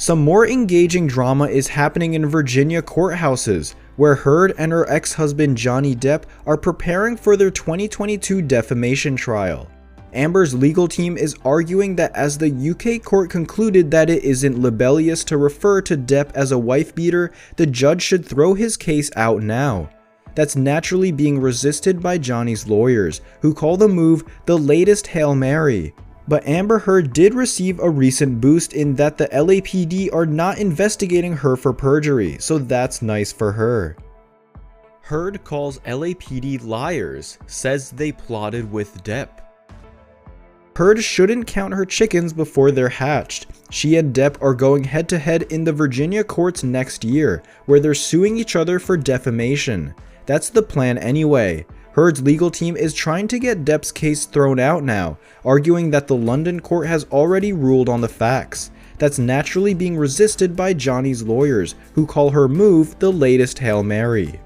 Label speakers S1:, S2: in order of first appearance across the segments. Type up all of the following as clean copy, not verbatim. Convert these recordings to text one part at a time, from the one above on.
S1: Some more engaging drama is happening in Virginia courthouses, where Heard and her ex-husband Johnny Depp are preparing for their 2022 defamation trial. Amber's legal team is arguing that as the UK court concluded that it isn't libelous to refer to Depp as a wife-beater, the judge should throw his case out now. That's naturally being resisted by Johnny's lawyers, who call the move the latest Hail Mary. But Amber Heard did receive a recent boost in that the LAPD are not investigating her for perjury, so that's nice for her. Heard calls LAPD liars, says they plotted with Depp. Heard shouldn't count her chickens before they're hatched. She and Depp are going head-to-head in the Virginia courts next year, where they're suing each other for defamation. That's the plan anyway. Heard's legal team is trying to get Depp's case thrown out now, arguing that the London court has already ruled on the facts. That's naturally being resisted by Johnny's lawyers, who call her move the latest Hail Mary.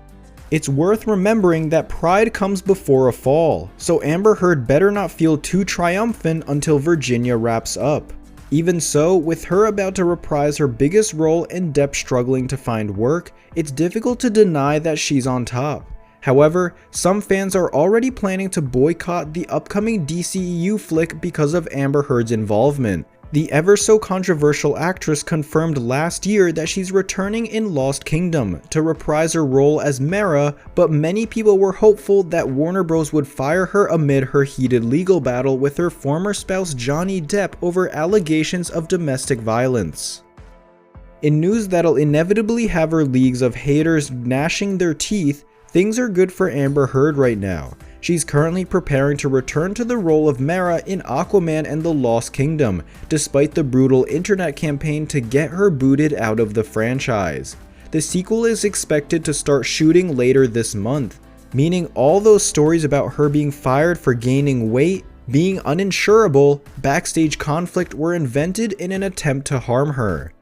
S1: It's worth remembering that pride comes before a fall, so Amber Heard better not feel too triumphant until Virginia wraps up. Even so, with her about to reprise her biggest role and Depp struggling to find work, it's difficult to deny that she's on top. However, some fans are already planning to boycott the upcoming DCEU flick because of Amber Heard's involvement. The ever-so-controversial actress confirmed last year that she's returning in Lost Kingdom to reprise her role as Mara, but many people were hopeful that Warner Bros. Would fire her amid her heated legal battle with her former spouse Johnny Depp over allegations of domestic violence. In news that'll inevitably have her leagues of haters gnashing their teeth, things are good for Amber Heard right now. She's currently preparing to return to the role of Mara in Aquaman and the Lost Kingdom, despite the brutal internet campaign to get her booted out of the franchise. The sequel is expected to start shooting later this month, meaning all those stories about her being fired for gaining weight, being uninsurable, backstage conflict were invented in an attempt to harm her.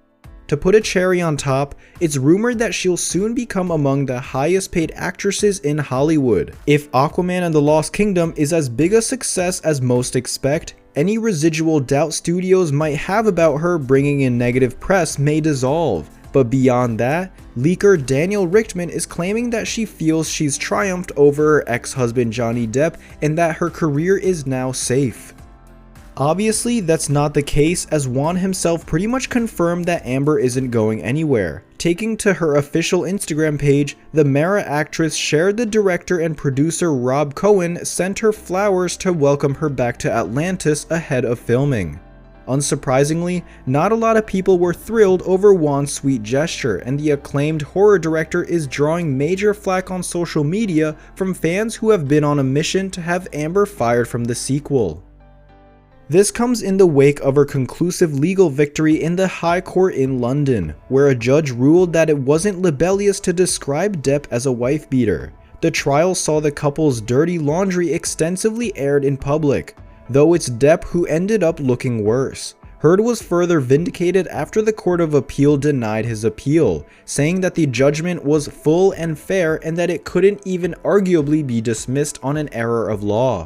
S1: To put a cherry on top, it's rumored that she'll soon become among the highest paid actresses in Hollywood. If Aquaman and the Lost Kingdom is as big a success as most expect, any residual doubt studios might have about her bringing in negative press may dissolve. But beyond that, leaker Daniel Richtman is claiming that she feels she's triumphed over her ex-husband Johnny Depp and that her career is now safe. Obviously, that's not the case, as Juan himself pretty much confirmed that Amber isn't going anywhere. Taking to her official Instagram page, the Mara actress shared the director and producer Rob Cohen sent her flowers to welcome her back to Atlantis ahead of filming. Unsurprisingly, not a lot of people were thrilled over Juan's sweet gesture, and the acclaimed horror director is drawing major flack on social media from fans who have been on a mission to have Amber fired from the sequel. This comes in the wake of her conclusive legal victory in the High Court in London, where a judge ruled that it wasn't libelous to describe Depp as a wife-beater. The trial saw the couple's dirty laundry extensively aired in public, though it's Depp who ended up looking worse. Heard was further vindicated after the Court of Appeal denied his appeal, saying that the judgment was full and fair and that it couldn't even arguably be dismissed on an error of law.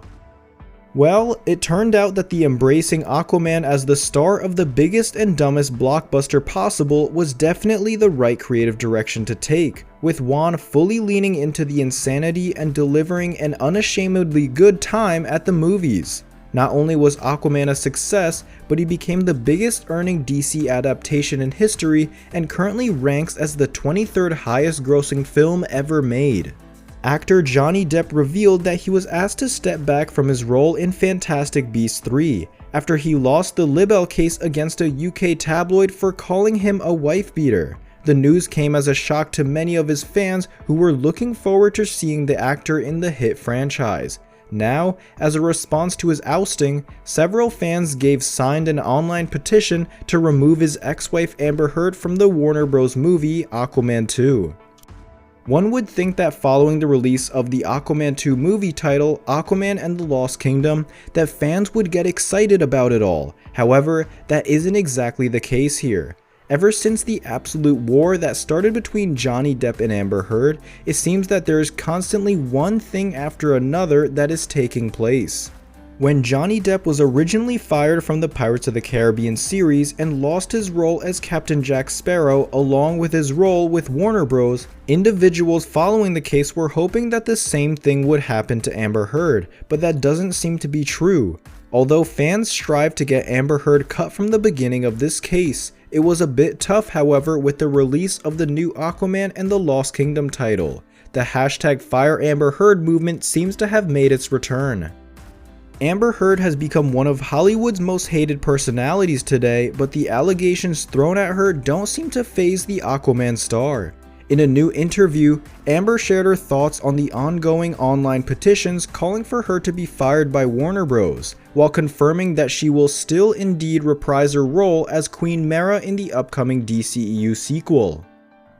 S1: Well, it turned out that the embracing Aquaman as the star of the biggest and dumbest blockbuster possible was definitely the right creative direction to take, with Juan fully leaning into the insanity and delivering an unashamedly good time at the movies. Not only was Aquaman a success, but he became the biggest earning DC adaptation in history and currently ranks as the 23rd highest grossing film ever made. Actor Johnny Depp revealed that he was asked to step back from his role in Fantastic Beasts 3 after he lost the libel case against a UK tabloid for calling him a wife-beater. The news came as a shock to many of his fans who were looking forward to seeing the actor in the hit franchise. Now, as a response to his ousting, several fans gave signed an online petition to remove his ex-wife Amber Heard from the Warner Bros. Movie Aquaman 2. One would think that following the release of the Aquaman 2 movie title, Aquaman and the Lost Kingdom, that fans would get excited about it all. However, that isn't exactly the case here. Ever since the absolute war that started between Johnny Depp and Amber Heard, it seems that there is constantly one thing after another that is taking place. When Johnny Depp was originally fired from the Pirates of the Caribbean series and lost his role as Captain Jack Sparrow along with his role with Warner Bros., individuals following the case were hoping that the same thing would happen to Amber Heard, but that doesn't seem to be true. Although fans strive to get Amber Heard cut from the beginning of this case, it was a bit tough, however, with the release of the new Aquaman and the Lost Kingdom title. The hashtag Fire Amber Heard movement seems to have made its return. Amber Heard has become one of Hollywood's most hated personalities today, but the allegations thrown at her don't seem to faze the Aquaman star. In a new interview, Amber shared her thoughts on the ongoing online petitions calling for her to be fired by Warner Bros., while confirming that she will still indeed reprise her role as Queen Mara in the upcoming DCEU sequel.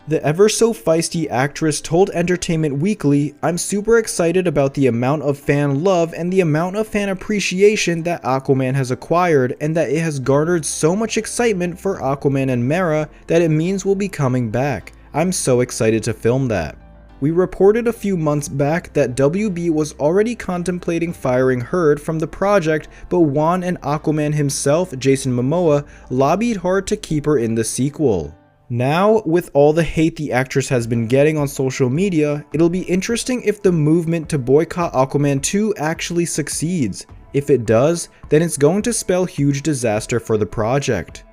S1: The ever-so-feisty actress told Entertainment Weekly, "I'm super excited about the amount of fan love and the amount of fan appreciation that Aquaman has acquired, and that it has garnered so much excitement for Aquaman and Mara that it means we'll be coming back. I'm so excited to film that." We reported a few months back that WB was already contemplating firing Heard from the project, but Juan and Aquaman himself, Jason Momoa, lobbied hard to keep her in the sequel. Now, with all the hate the actress has been getting on social media, it'll be interesting if the movement to boycott Aquaman 2 actually succeeds. If it does, then it's going to spell huge disaster for the project.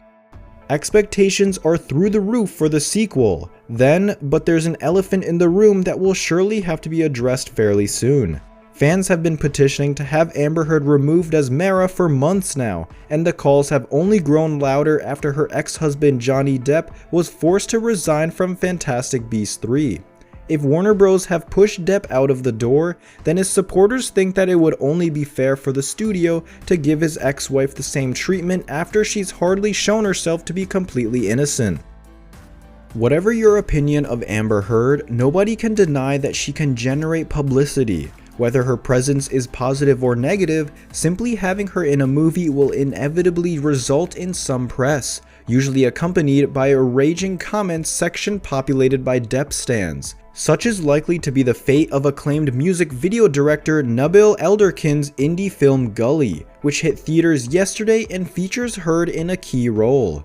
S1: Expectations are through the roof for the sequel. But there's an elephant in the room that will surely have to be addressed fairly soon. Fans have been petitioning to have Amber Heard removed as Mara for months now, and the calls have only grown louder after her ex-husband Johnny Depp was forced to resign from Fantastic Beasts 3. If Warner Bros. Have pushed Depp out of the door, then his supporters think that it would only be fair for the studio to give his ex-wife the same treatment after she's hardly shown herself to be completely innocent. Whatever your opinion of Amber Heard, nobody can deny that she can generate publicity. Whether her presence is positive or negative, simply having her in a movie will inevitably result in some press, usually accompanied by a raging comments section populated by Depp stans. Such is likely to be the fate of acclaimed music video director Nabil Elderkin's indie film Gully, which hit theaters yesterday and features Heard in a key role.